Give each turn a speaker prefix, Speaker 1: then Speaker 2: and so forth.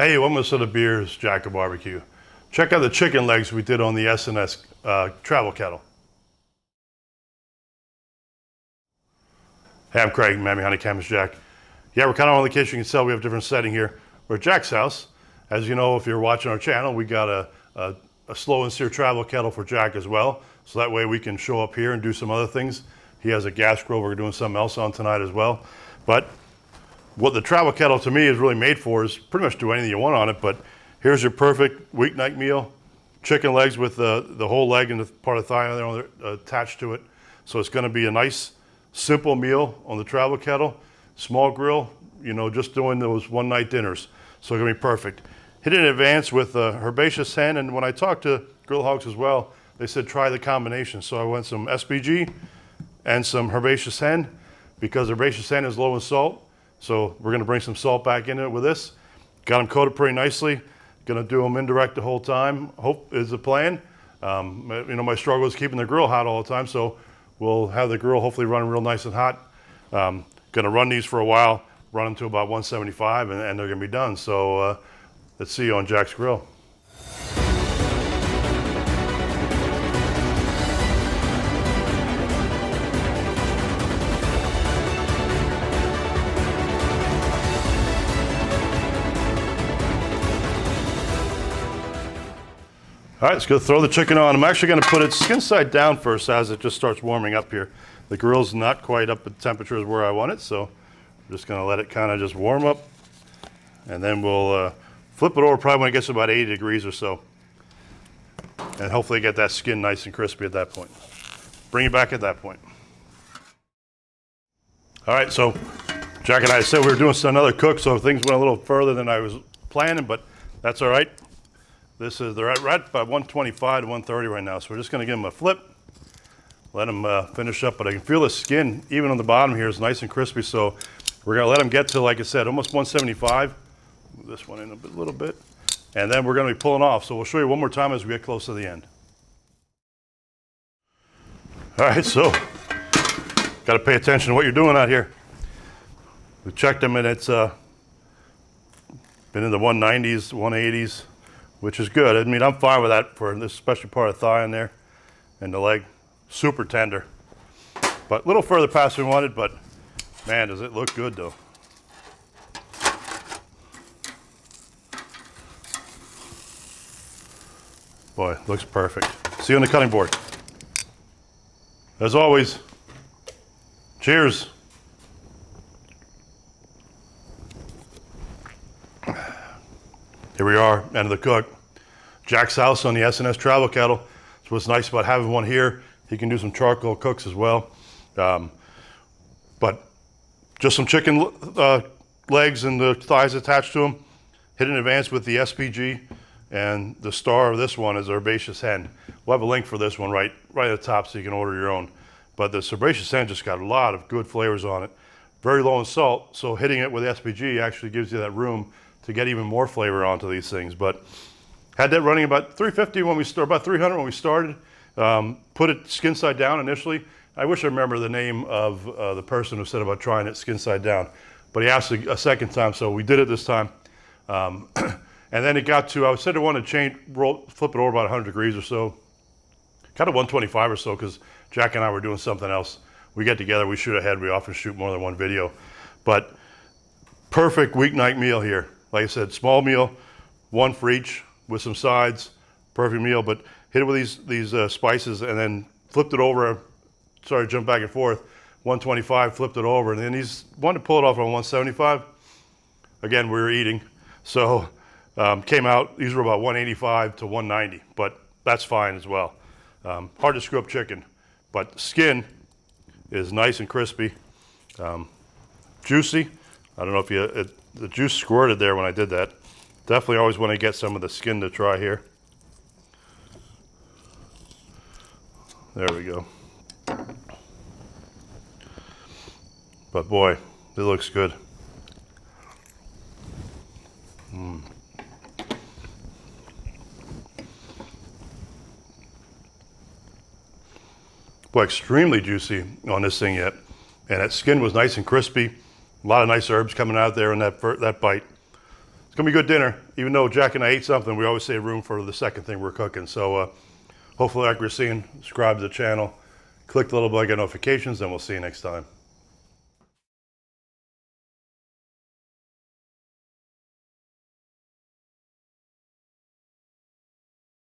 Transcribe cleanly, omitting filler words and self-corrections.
Speaker 1: Hey, welcome to the Beers Jack of Barbecue. Check out the chicken legs we did on the SNS Travel Kettle. Hey, I'm Craig, Mammy Honey Camus Jack. Yeah, we're kind of on location. You can tell we have a different setting here. We're at Jack's house. As you know, if you're watching our channel, we got a Slow N Sear Travel Kettle for Jack as well. So that way we can show up here and do some other things. He has a gas grill we're doing something else on tonight as well. But what the Travel Kettle to me is really made for is pretty much do anything you want on it. But here's your perfect weeknight meal. Chicken legs with the whole leg and the part of the thigh there attached to it. So it's going to be a nice, simple meal on the Travel Kettle. Small grill, you know, just doing those one night dinners. So it's going to be perfect. Hit it in advance with Herbacious Hen, and when I talked to Grillaholics as well, they said try the combination. So I went some SPG and some Herbacious Hen because Herbacious Hen is low in salt. So we're going to bring some salt back into it with this. Got them coated pretty nicely. Going to do them indirect the whole time. Hope is the plan. You know, my struggle is keeping the grill hot all the time, so we'll have the grill hopefully running real nice and hot. Going to run these for a while, run them to about 175, and they're going to be done. So let's see you on Jack's Grill. All right, let's go throw the chicken on. I'm actually going to put it skin side down first as it just starts warming up here. The grill's not quite up at temperature as where I want it, so I'm just going to let it kind of just warm up. And then we'll flip it over probably when it gets to about 80 degrees or so. And hopefully get that skin nice and crispy at that point. Bring it back at that point. All right, so Jack and I said we were doing another cook, so things went a little further than I was planning, but that's all right. They're right about 125 to 130 right now, so we're just going to give them a flip, let them finish up. But I can feel the skin, even on the bottom here, is nice and crispy. So we're going to let them get to, like I said, almost 175. Move this one in a little bit, and then we're going to be pulling off. So we'll show you one more time as we get close to the end. All right, so got to pay attention to what you're doing out here. We checked them, and it's been in the 190s, 180s. Which is good. I mean, I'm fine with that for this especially part of the thigh in there and the leg. Super tender. But a little further past than we wanted, but man, does it look good though. Boy, looks perfect. See you on the cutting board. As always, cheers. Here we are, end of the cook. Jack's house on the SNS Travel Kettle. So what's nice about having one here, he can do some charcoal cooks as well. But just some chicken legs and the thighs attached to them. Hit in advance with the SPG, and the star of this one is Herbacious Hen. We'll have a link for this one right at the top so you can order your own. But the Herbacious Hen just got a lot of good flavors on it. Very low in salt, so hitting it with SPG actually gives you that room to get even more flavor onto these things. But had that running about 350 when we started, about 300 when we started. Put it skin side down initially. I wish I remember the name of the person who said about trying it skin side down, but he asked a second time, so we did it this time. And then it got to, I said I wanted to flip it over about 100 degrees or so, kind of 125 or so, because Jack and I were doing something else. We get together, we shoot ahead. We often shoot more than one video, but perfect weeknight meal here. Like I said, small meal, one for each with some sides, perfect meal. But hit it with these spices and then flipped it over. Sorry, jump back and forth. 125, flipped it over, and then he's wanted to pull it off on 175. Again, we were eating, so came out. These were about 185 to 190, but that's fine as well. Hard to screw up chicken, but skin is nice and crispy, juicy. I don't know if the juice squirted there when I did that. Definitely always want to get some of the skin to try here. There we go. But boy, it looks good. Boy, extremely juicy on this thing yet. And that skin was nice and crispy. A lot of nice herbs coming out there in that bite. It's gonna be a good dinner. even though Jack and I ate something, we always save room for the second thing we're cooking. So hopefully, like we're seeing, subscribe to the channel, click the little bell, get notifications, and we'll see you next time.